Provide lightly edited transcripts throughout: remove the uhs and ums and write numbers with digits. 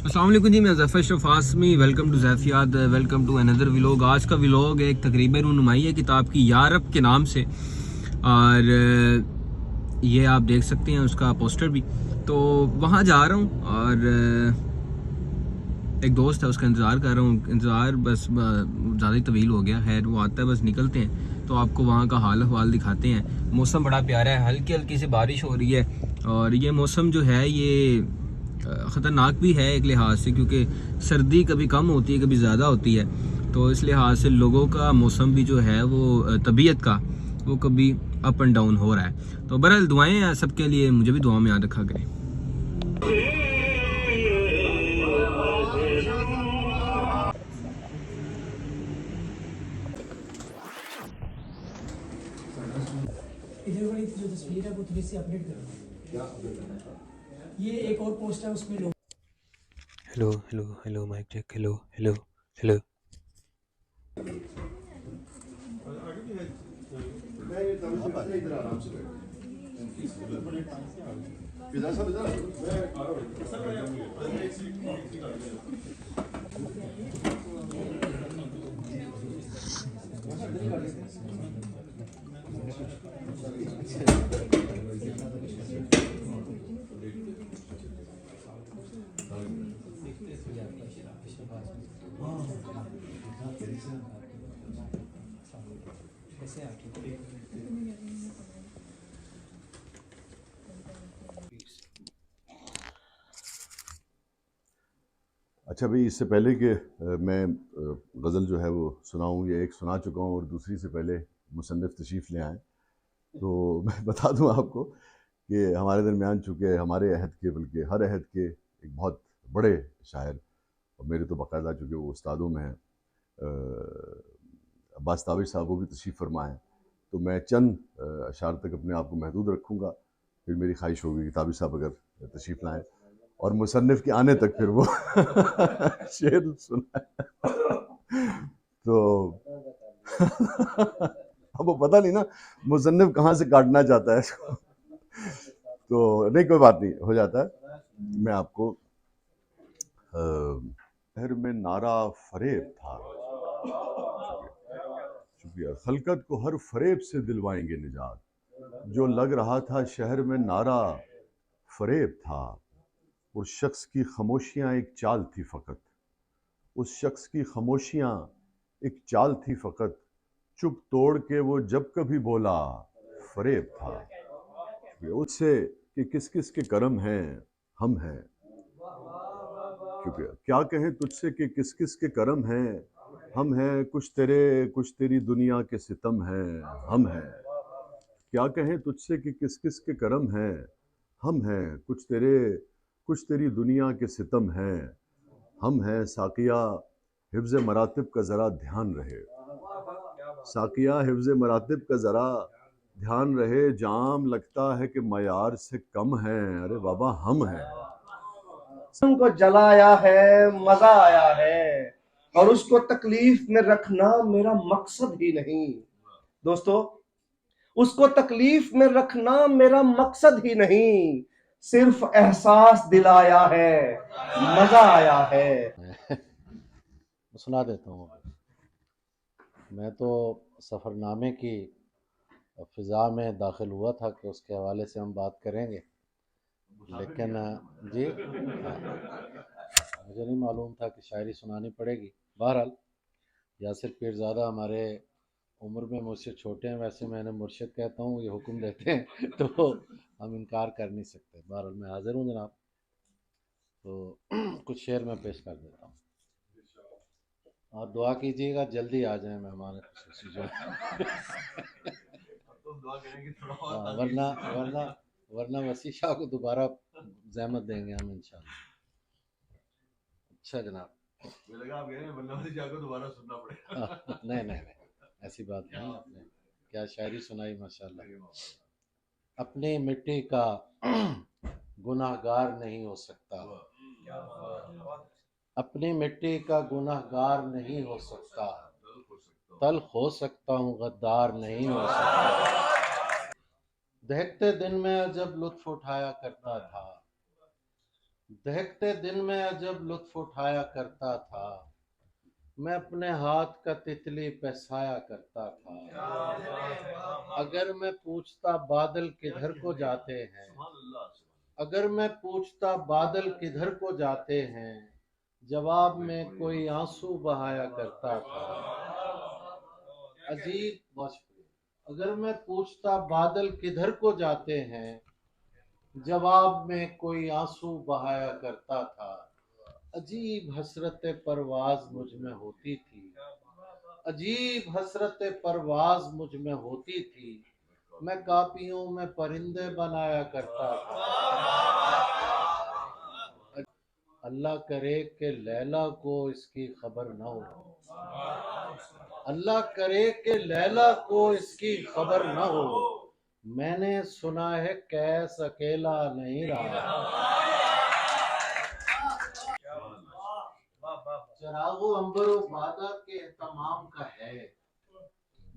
अस्सलाम वालेकुम जी, मैं Zafar Shafasami. Welcome to Zaifiyat, welcome to another vlog. आज का व्लॉग एक तकरीबन रुनुमाई है किताब की यारब के नाम से, और ये आप देख सकते हैं उसका पोस्टर भी। तो वहाँ जा रहा हूँ और एक दोस्त है, उसका इंतज़ार कर रहा हूँ। इंतज़ार बस ज़्यादा ही तवील हो गया है। वो आता है, बस निकलते हैं तो आपको वहाँ का हाल अहवाल दिखाते हैं। मौसम बड़ा प्यारा है, हल्की हल्की सी बारिश हो रही है। और ये मौसम जो है ये ख़तरनाक भी है एक लिहाज से, क्योंकि सर्दी कभी कम होती है कभी ज़्यादा होती है। तो इस लिहाज से लोगों का मौसम भी जो है वो तबीयत का वो कभी अप एंड डाउन हो रहा है। तो बहरहाल दुआएं हैं सबके लिए, मुझे भी दुआ में याद रखा करें। इधर वाली जो तस्वीर है वो थोड़ी सी अपडेट करो। ये एक और पोस्ट है उसमें लोग hello hello hello, mike check. Hello hello hello. अच्छा भाई, इससे पहले कि मैं गज़ल जो है वो सुनाऊँ, या एक सुना चुका हूँ और दूसरी से पहले मुसन्निफ़ तशरीफ़ ले आएँ, तो मैं बता दूँ आपको कि हमारे दरमियान, चूँकि हमारे अहद के, बल्कि हर अहद के एक बहुत बड़े शायर, और मेरे तो बाकायदा चूँकि वो उस्तादों में हैं, अब्बास ताबिश साहब, वो भी तशरीफ़ फरमा हैं। तो मैं चंद अशार तक अपने आप को महदूद रखूँगा। फिर मेरी ख्वाहिश होगी कि ताबिश साहब अगर तशरीफ़ लाएँ और मुसन्निफ़ के आने तक फिर वो शेर सुनाए। तो अब वो पता नहीं ना मुसन्निफ़ कहाँ से काटना चाहता है इसको। तो नहीं, कोई बात नहीं, हो जाता है। मैं आपको शहर में नारा फरेब था, शुक्रिया, खलकत को हर फरेब से दिलवाएंगे निजात, जो लग रहा था शहर में नारा फरेब था। उस शख्स की खामोशियाँ एक चाल थी फ़कत, उस शख्स की खामोशियाँ एक चाल थी फ़कत, चुप तोड़ के वो जब कभी बोला फरेब था। उससे कि किस किस के करम हैं हम हैं, शुक्रिया, क्या कहें तुझसे कि किस किस के करम हैं हम हैं, कुछ तेरे कुछ तेरी दुनिया के सितम हैं हम हैं। क्या कहें तुझसे कि किस किस के करम हैं हम हैं, कुछ तेरी दुनिया के सितम हैं हम हैं। साकिया हिफ्ज़ मरातिब का ज़रा ध्यान रहे, साकिया हिफ्ज़ मरातिब का ज़रा ध्यान रहे, जाम लगता है कि मयार से कम है। अरे बाबा, हम हैं। को जलाया है, मजा आया है, और उसको तकलीफ में रखना मेरा मकसद ही नहीं। दोस्तों, उसको तकलीफ में रखना मेरा मकसद ही नहीं, सिर्फ एहसास दिलाया है, मजा आया है। सुना देता हूँ। मैं तो सफ़रनामे की फ़िज़ा में दाखिल हुआ था कि उसके हवाले से हम बात करेंगे, लेकिन जी मुझे नहीं मालूम था कि शायरी सुनानी पड़ेगी। बहरहाल, यासिर पीरज़ादा हमारे उम्र में मुझसे छोटे हैं, वैसे मैं इन्हें मुर्शिद कहता हूँ, ये हुक्म देते हैं तो हम इनकार कर नहीं सकते। बहरहाल मैं हाज़िर हूँ जनाब। तो कुछ शेर मैं पेश कर देता हूँ और दुआ कीजिएगा जल्दी आ जाए मेहमान खुसूसी जो हाँ, वरना वरना वरना वसी शाह को दोबारा जहमत देंगे हम इंशाल्लाह। अच्छा जनाब, मुझे लगा आप कह रहे हैं वरना वसी शाह को दोबारा सुनना पड़ेगा। नहीं नहीं नहीं, ऐसी बात नहीं। आपने क्या शायरी सुनाई माशाल्लाह। अपनी मिट्टी का गुनाहगार नहीं हो सकता, अपनी मिट्टी का गुनाहगार नहीं हो सकता, तल्ख हो सकता हूँ गद्दार नहीं हो सकता। दहकते दिन में जब लुत्फ उठाया करता था, दहकते दिन में अजब लुत्फ उठाया करता था, मैं अपने हाथ का तितली पे साया करता था। अगर मैं पूछता बादल किधर को जाते हैं, अगर मैं पूछता बादल किधर को जाते हैं, जवाब में कोई आंसू बहाया करता था। अजीब, बहुत शुक्रिया। अगर मैं पूछता बादल किधर को जाते हैं, जवाब में कोई आंसू बहाया करता था। अजीब हसरत परवाज मुझ में होती थी, अजीब हसरत परवाज मुझ में होती थी, मैं कापियों में परिंदे बनाया करता था। अल्लाह करे कि लैला को इसकी खबर न हो, अल्लाह करे कि लैला को इसकी खबर न हो, मैंने सुना है कैस अकेला नहीं रहा। चरागो अंबरो वादा के तमाम का है,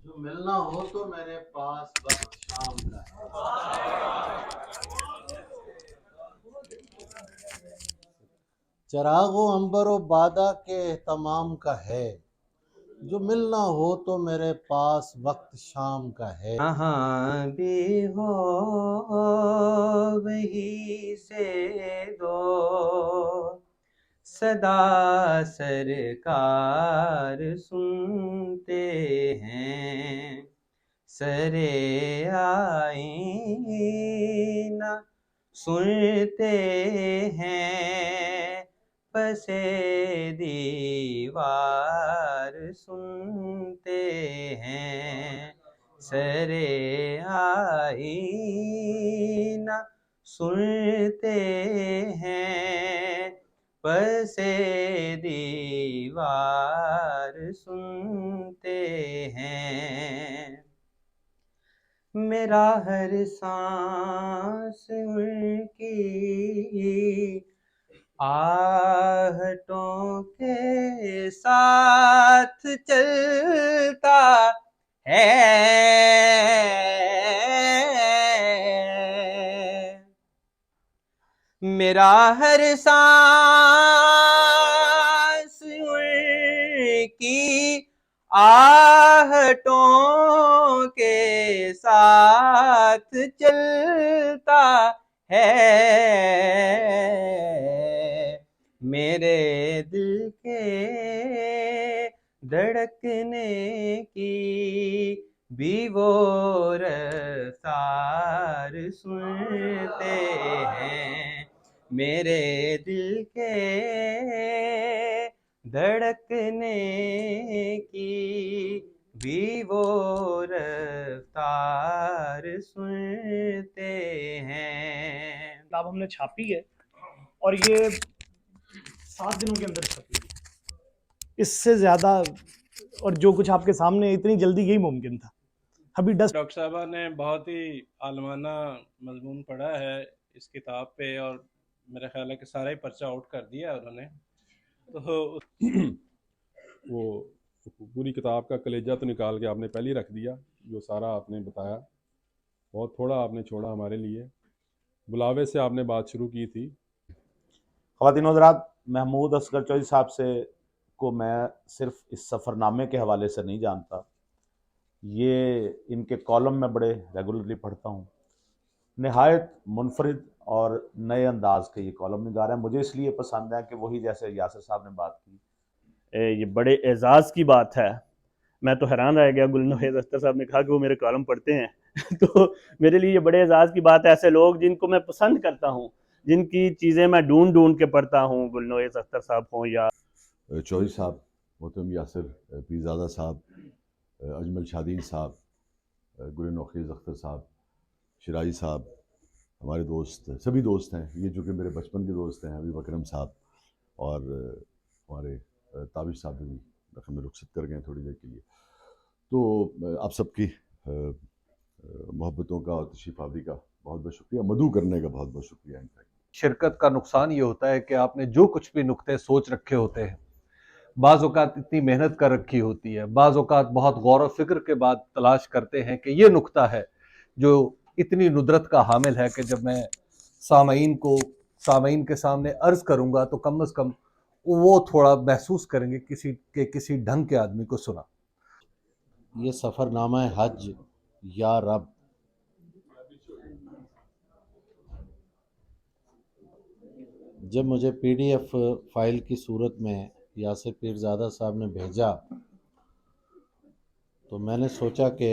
जो मिलना हो तो मेरे पास वक्त शाम का है। चरागो अंबरो वादा के तमाम का है, जो मिलना हो तो मेरे पास वक्त शाम का है। जहाँ भी हो वहीं से दो सदा सरकार सुनते हैं, सरे आईना सुनते हैं, पसे दीवार सुनते हैं, सरे आईना सुनते हैं, पसे दीवार सुनते हैं। मेरा हर सांस उनकी आहटों के साथ चलता है, मेरा हर सांस उनकी आहटों के साथ चलता है, मेरे दिल के धड़कने की भी वो रफ्तार सुनते हैं, मेरे दिल के धड़कने की भी वो रफ्तार सुनते हैं। किताब हमने छापी है और ये 7 दिनों के अंदर छपी है। इससे ज़्यादा और जो कुछ आपके सामने इतनी जल्दी यही मुमकिन था। अभी डॉक्टर साहबा ने बहुत ही आलमाना मजमून पढ़ा है इस किताब पे, और मेरा ख्याल है कि सारा ही पर्चा आउट कर दिया उन्होंने। तो वो पूरी किताब का कलेजा तो निकाल के आपने पहले ही रख दिया, जो सारा आपने बताया। बहुत थोड़ा आपने छोड़ा हमारे लिए। बुलावे से आपने बात शुरू की थी। ख़वातीन हज़रात, महमूद असगर चौधरी साहब से को मैं सिर्फ इस सफ़रनामे के हवाले से नहीं जानता, ये इनके कॉलम में बड़े रेगुलरली पढ़ता हूँ। नहायत मुनफरिद और नए अंदाज के ये कॉलम निगार हैं। मुझे इसलिए पसंद है कि वही जैसे यासिर साहब ने बात की, ये बड़े एजाज़ की बात है। मैं तो हैरान रह गया, गुलनोद अख्तर साहब ने कहा कि वो मेरे कॉलम पढ़ते हैं तो मेरे लिए ये बड़े एजाज़ की बात है। ऐसे लोग जिनको मैं पसंद करता हूँ, जिनकी चीज़ें मैं ढूंढ ढूंढ के पढ़ता हूँ, गुलनोद अख्तर साहब हों या चौधरी साहब, मोहतरम यासिर पीरज़ादा साहब, अजमल शादीन साहब, गुल नौखेज़ अख्तर साहब, शिराई साहब, हमारे दोस्त, सभी दोस्त हैं ये, जो कि मेरे बचपन के दोस्त हैं। हबीब अकरम साहब और हमारे ताबिश साहब भी हमें रुखसत कर गए थोड़ी देर के लिए। तो आप सबकी मोहब्बतों का और तशरीफ़ आवरी का बहुत बहुत शुक्रिया, मदू करने का बहुत बहुत शुक्रिया। इनफैक्ट शिरकत का नुकसान ये होता है कि आपने जो कुछ भी नुक्ते सोच रखे होते हैं, बाज़ औक़ात इतनी मेहनत कर रखी होती है, बाज़ औक़ात बहुत गौर व फिक्र के बाद तलाश करते हैं कि ये नुक्ता है जो इतनी नुदरत का हामिल है कि जब मैं सामईन को सामीन के सामने अर्ज करूंगा तो कम से कम वो थोड़ा महसूस करेंगे किसी ढंग के आदमी को सुना। ये सफ़रनामा है हज या रब। जब मुझे PDF फाइल की सूरत में यासिर पीरज़ादा साहब ने भेजा तो मैंने सोचा कि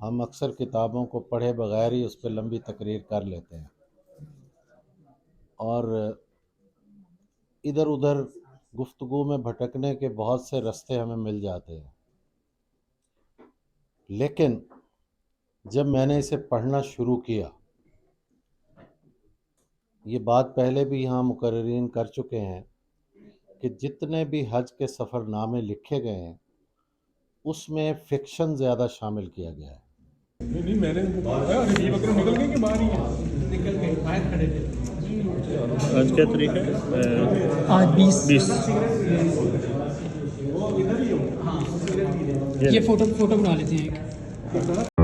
हम अक्सर किताबों को पढ़े बगैर ही उस पर लंबी तकरीर कर लेते हैं और इधर उधर गुफ्तगू में भटकने के बहुत से रास्ते हमें मिल जाते हैं। लेकिन जब मैंने इसे पढ़ना शुरू किया, ये बात पहले भी यहाँ मुकर्रिरीन कर चुके हैं कि जितने भी हज के सफ़रनामे लिखे गए हैं उसमें फ़िक्शन ज़्यादा शामिल किया गया है। नहीं मैंने निकल गए कि बाहर ही है? निकल गए, बाहर खड़े थे। आज क्या तारीख है? आज 20। हाँ ये फोटो बना लेते हैं एक।